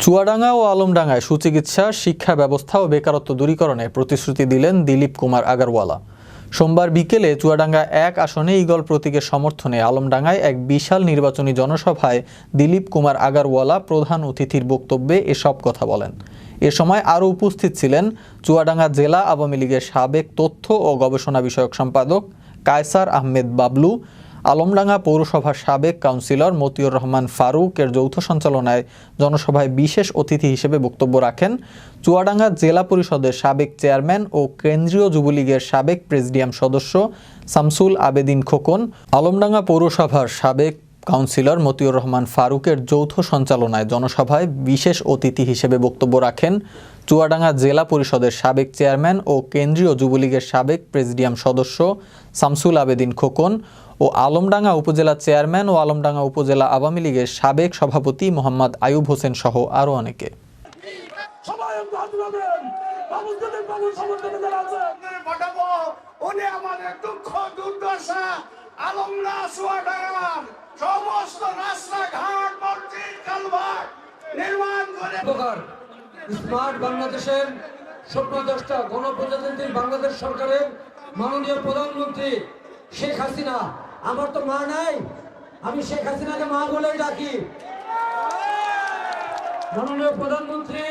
চুয়াডাঙ্গা ও আলমডাঙ্গায় সুচিকিৎসা, শিক্ষা ব্যবস্থা ও বেকারত্ব দূরীকরণে প্রতিশ্রুতি দিলেন দিলীপ কুমার আগারওয়ালা। সোমবার বিকেলে চুয়াডাঙ্গা ১ আসনে ঈগল প্রতীকের সমর্থনে আলমডাঙ্গায় এক বিশাল নির্বাচনী জনসভায় দিলীপ কুমার আগারওয়ালা প্রধান অতিথির বক্তব্যে এসব কথা বলেন। এ সময় আরও উপস্থিত ছিলেন চুয়াডাঙ্গা জেলা আওয়ামী লীগের সাবেক তথ্য ও গবেষণা বিষয়ক সম্পাদক কায়সার আহমেদ বাবলু, আলমডাঙ্গা পৌরসভার সাবেক কাউন্সিলর মতিউর রহমান ফারুকের যৌথ সঞ্চালনায় জনসভায় বিশেষ অতিথি হিসেবে বক্তব্য রাখেন চুয়াডাঙ্গা জেলা পরিষদের সাবেক চেয়ারম্যান ও কেন্দ্রীয় যুবলীগের সাবেক প্রেসিডিয়াম সদস্য শামসুল আবেদিন খোকন। আলমডাঙ্গা পৌরসভার সাবেক কাউন্সিলর মতিউর রহমান ফারুকের যৌথ সঞ্চালনায় জনসভায় বিশেষ অতিথি হিসেবে বক্তব্য রাখেন চুয়াডাঙ্গা জেলা পরিষদের সাবেক চেয়ারম্যান ও কেন্দ্রীয় যুবলীগের সাবেক প্রেসিডিয়াম সদস্য শামসুল আবেদিন খোকন ও আলমডাঙ্গা উপজেলা চেয়ারম্যান ও আলমডাঙ্গা উপজেলা আওয়ামী লীগের সাবেক সভাপতি মোহাম্মদ আয়ুব হোসেন সহ আরও অনেকে। স্মার্ট বাংলাদেশের স্বপ্নদ্রষ্টা গণপ্রজাতন্ত্রী বাংলাদেশ সরকারের মাননীয় প্রধানমন্ত্রী শেখ হাসিনা, আমার তো মা নাই, আমি শেখ হাসিনাকে মা বলেই ডাকি। মাননীয় প্রধানমন্ত্রী